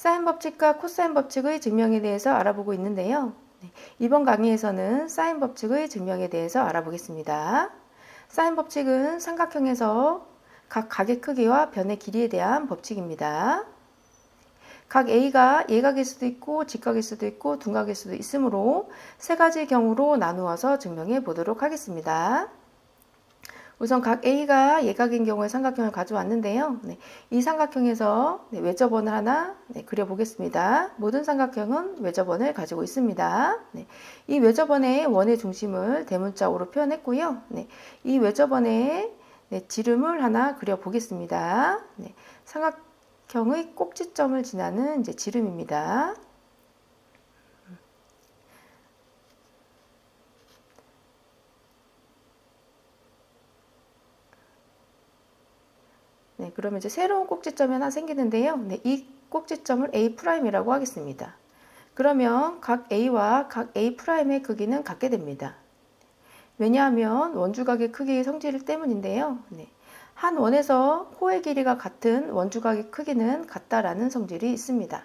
사인 법칙과 코사인 법칙의 증명에 대해서 알아보고 있는데요. 이번 강의에서는 사인 법칙의 증명에 대해서 알아보겠습니다. 사인 법칙은 삼각형에서 각 각의 크기와 변의 길이에 대한 법칙입니다. 각 A가 예각일 수도 있고 직각일 수도 있고 둔각일 수도 있으므로 세 가지 경우로 나누어서 증명해 보도록 하겠습니다. 우선 각 A가 예각인 경우에 삼각형을 가져왔는데요. 이 삼각형에서 외접원을 하나 그려보겠습니다. 모든 삼각형은 외접원을 가지고 있습니다. 이 외접원의 원의 중심을 대문자 O로 표현했고요. 이 외접원의 지름을 하나 그려보겠습니다. 삼각형의 꼭지점을 지나는 지름입니다. 그러면 이제 새로운 꼭지점이 하나 생기는데요. 이 꼭지점을 A'이라고 하겠습니다. 그러면 각 A와 각 A'의 크기는 같게 됩니다. 왜냐하면 원주각의 크기의 성질 때문인데요. 한 원에서 호의 길이가 같은 원주각의 크기는 같다라는 성질이 있습니다.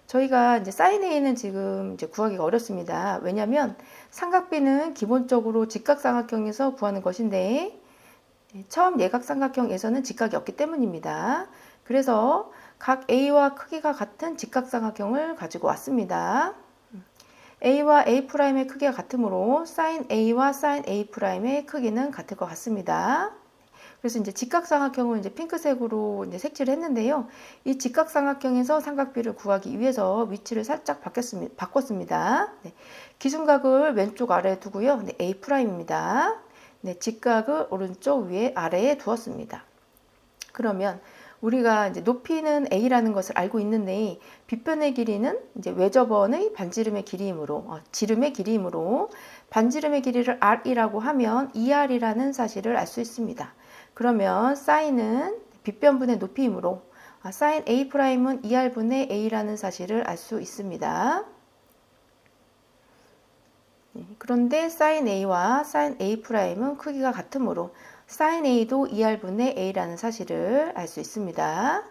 저희가 이제 사인 A는 지금 구하기가 어렵습니다. 왜냐하면 삼각 B는 기본적으로 직각삼각형에서 구하는 것인데 처음 예각삼각형에서는 직각이 없기 때문입니다. 그래서 각 A와 크기가 같은 직각삼각형을 가지고 왔습니다. A와 A'의 크기가 같으므로 sin A와 sin A'의 크기는 같을 것 같습니다. 그래서 이제 직각삼각형을 이제 핑크색으로 이제 색칠을 했는데요. 이 직각삼각형에서 삼각 B를 구하기 위해서 위치를 살짝 바꿨습니다. 기준각을 왼쪽 아래에 두고요. A'입니다. 직각을 오른쪽 위에 아래에 두었습니다. 그러면 우리가 이제 높이는 A라는 것을 알고 있는데 빗변의 길이는 이제 외접원의 반지름의 길이이므로 지름의 길이이므로 반지름의 길이를 R이라고 하면 2R이라는 사실을 알 수 있습니다. 그러면 사인은 빗변분의 높이이므로 sin A'은 2R분의 A라는 사실을 알 수 있습니다. 그런데 sin A와 sin A'은 크기가 같으므로 sin A도 2R분의 A라는 사실을 알 수 있습니다.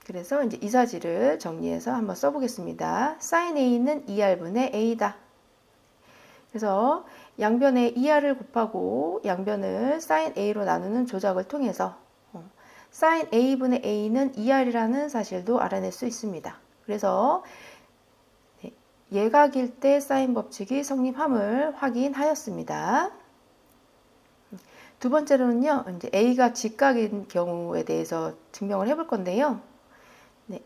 그래서 이제 이 사실을 정리해서 한번 써보겠습니다. sin A는 2R분의 A다. 그래서 양변에 2R을 곱하고 양변을 sin A로 나누는 조작을 통해서 sin A분의 A는 2R이라는 사실도 알아낼 수 있습니다. 그래서 예각일 때 사인 법칙이 성립함을 확인하였습니다. 두 번째로는요, 이제 A가 직각인 경우에 대해서 증명을 해볼 건데요.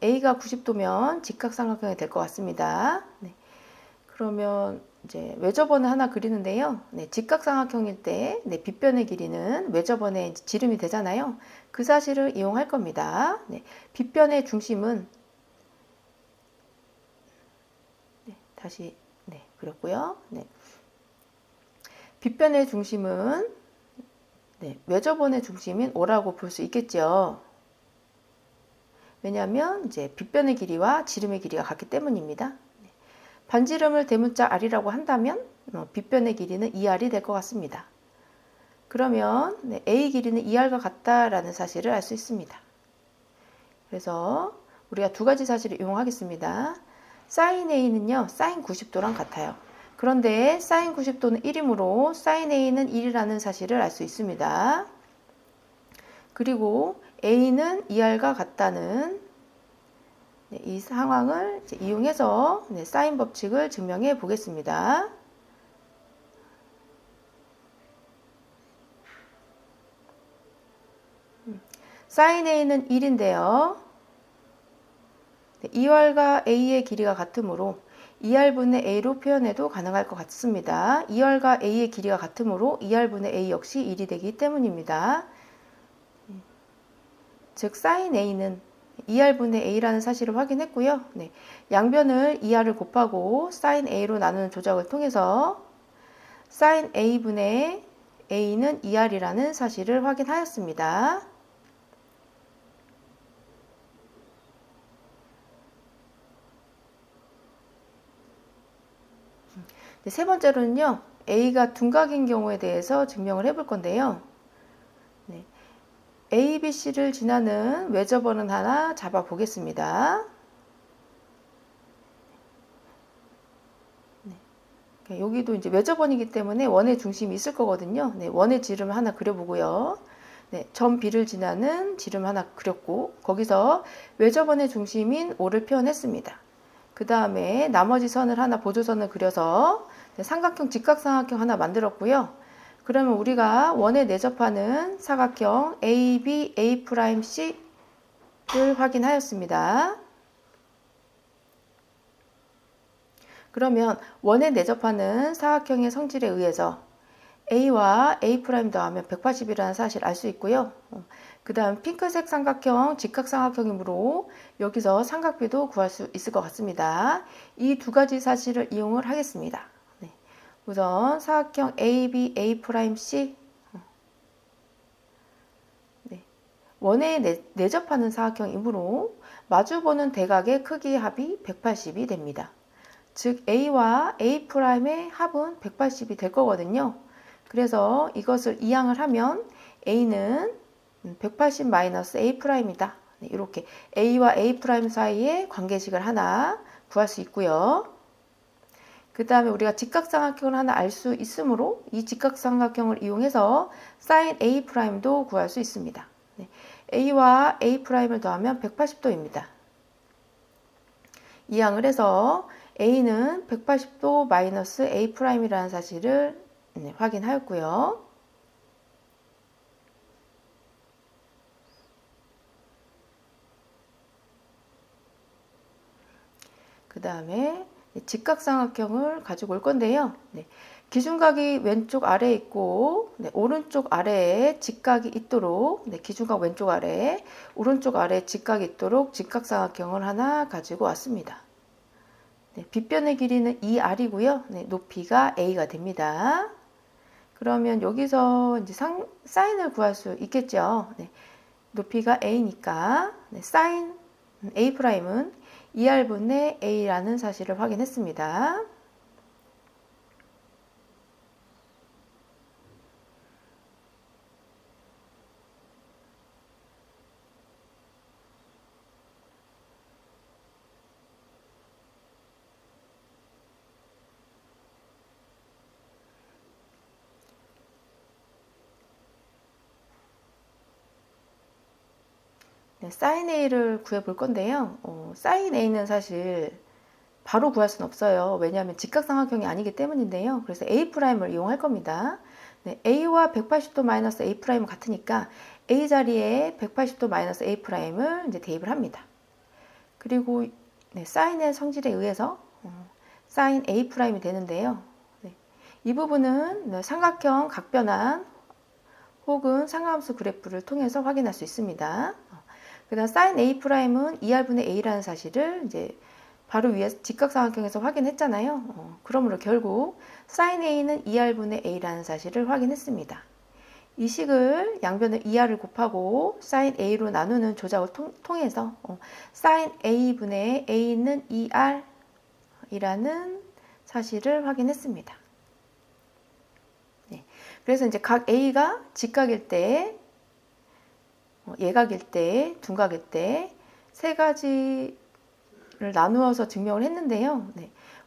A가 90도면 직각삼각형이 될 것 같습니다. 그러면 이제 외접원을 하나 그리는데요. 직각삼각형일 때 빗변의 길이는 외접원의 지름이 되잖아요. 그 사실을 이용할 겁니다. 빗변의 중심은 다시 그렸고요. 빗변의 중심은 외접원의 중심인 O라고 볼 수 있겠죠. 왜냐하면 이제 빗변의 길이와 지름의 길이가 같기 때문입니다. 반지름을 대문자 R이라고 한다면 빗변의 길이는 2R이 될 것 같습니다. 그러면 A 길이는 2R과 같다라는 사실을 알 수 있습니다. 그래서 우리가 두 가지 사실을 이용하겠습니다. sin A는요, sin 90도랑 같아요. 그런데 sin 90도는 1이므로 sin A는 1이라는 사실을 알 수 있습니다. 그리고 A는 2R과 같다는 이 상황을 이용해서 사인 법칙을 증명해 보겠습니다. sin A는 1인데요. 2R과 A의 길이가 같으므로 2R분의 A로 표현해도 가능할 것 같습니다. 2R과 A의 길이가 같으므로 2R분의 A 역시 1이 되기 때문입니다. 즉 sin A는 2R분의 A라는 사실을 확인했고요. 양변을 2R을 곱하고 sin A로 나누는 조작을 통해서 sin A분의 A는 2R이라는 사실을 확인하였습니다. 세 번째로는요, A가 둔각인 경우에 대해서 증명을 해볼 건데요. 네. A, B, C를 지나는 외접원은 하나 잡아 보겠습니다. 네. 여기도 이제 외접원이기 때문에 원의 중심이 있을 거거든요. 네. 원의 지름 하나 그려보고요. 네. 점 B를 지나는 지름 하나 그렸고 거기서 외접원의 중심인 O를 표현했습니다. 그 다음에 나머지 선을 하나 보조선을 그려서 삼각형 직각삼각형 하나 만들었고요. 그러면 우리가 원에 내접하는 사각형 AB, A'C를 확인하였습니다. 그러면 원에 내접하는 사각형의 성질에 의해서 A와 A' 더하면 180이라는 사실을 알 수 있고요. 그 다음 핑크색 삼각형 직각삼각형이므로 여기서 삼각비도 구할 수 있을 것 같습니다. 이 두 가지 사실을 이용을 하겠습니다. 네. 우선 사각형 AB, A'C 네. 원에 내접하는 사각형이므로 마주보는 대각의 크기의 합이 180이 됩니다. 즉 A와 A'의 합은 180이 될 거거든요. 그래서 이것을 이항을 하면 A는 180-A'이다. 이렇게 A와 A' 사이의 관계식을 하나 구할 수 있고요. 그 다음에 우리가 직각삼각형을 하나 알 수 있으므로 이 직각삼각형을 이용해서 sin A'도 구할 수 있습니다. A와 A'을 더하면 180도입니다. 이항을 해서 A는 180도 마이너스 A'이라는 사실을 확인하였고요. 그 다음에 직각삼각형을 가지고 올 건데요. 기준각이 왼쪽 아래에 있고 오른쪽 아래에 직각이 있도록 기준각 왼쪽 아래에 오른쪽 아래에 직각이 있도록 직각삼각형을 하나 가지고 왔습니다. 빗변의 길이는 2r이고요. 높이가 a가 됩니다. 그러면 여기서 이제 사인을 구할 수 있겠죠. 높이가 a니까 사인 A'은 2r분의 a라는 사실을 확인했습니다. sin A를 구해볼 건데요. sin A는 사실 바로 구할 수는 없어요. 왜냐하면 직각삼각형이 아니기 때문인데요. 그래서 A'을 이용할 겁니다. A와 180도 마이너스 A'은 같으니까 A 자리에 180도 마이너스 A'을 이제 대입을 합니다. 그리고 sin의 성질에 의해서 sin A'이 되는데요. 이 부분은 삼각형 각변환 혹은 상하함수 그래프를 통해서 확인할 수 있습니다. 그 다음 sin A'은 2r분의 a라는 사실을 이제 바로 위에 직각삼각형에서 확인했잖아요. 그러므로 결국 sin A는 2r분의 a라는 사실을 확인했습니다. 이 식을 양변을 2r을 곱하고 sin A로 나누는 조작을 통해서 sin A분의 A는 2r이라는 사실을 확인했습니다. 그래서 이제 각 A가 직각일 때, 예각일 때, 둔각일 때 세 가지를 나누어서 증명을 했는데요.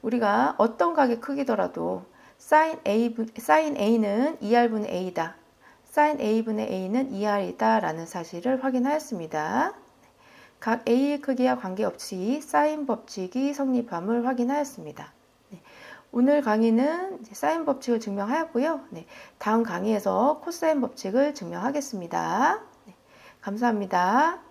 우리가 어떤 각의 크기더라도 sin A는 2r분의 a다. sin A분의 a는 2r이다 라는 사실을 확인하였습니다. 각 A의 크기와 관계없이 사인 법칙이 성립함을 확인하였습니다. 오늘 강의는 사인 법칙을 증명하였고요. 다음 강의에서 코사인 법칙을 증명하겠습니다. 감사합니다.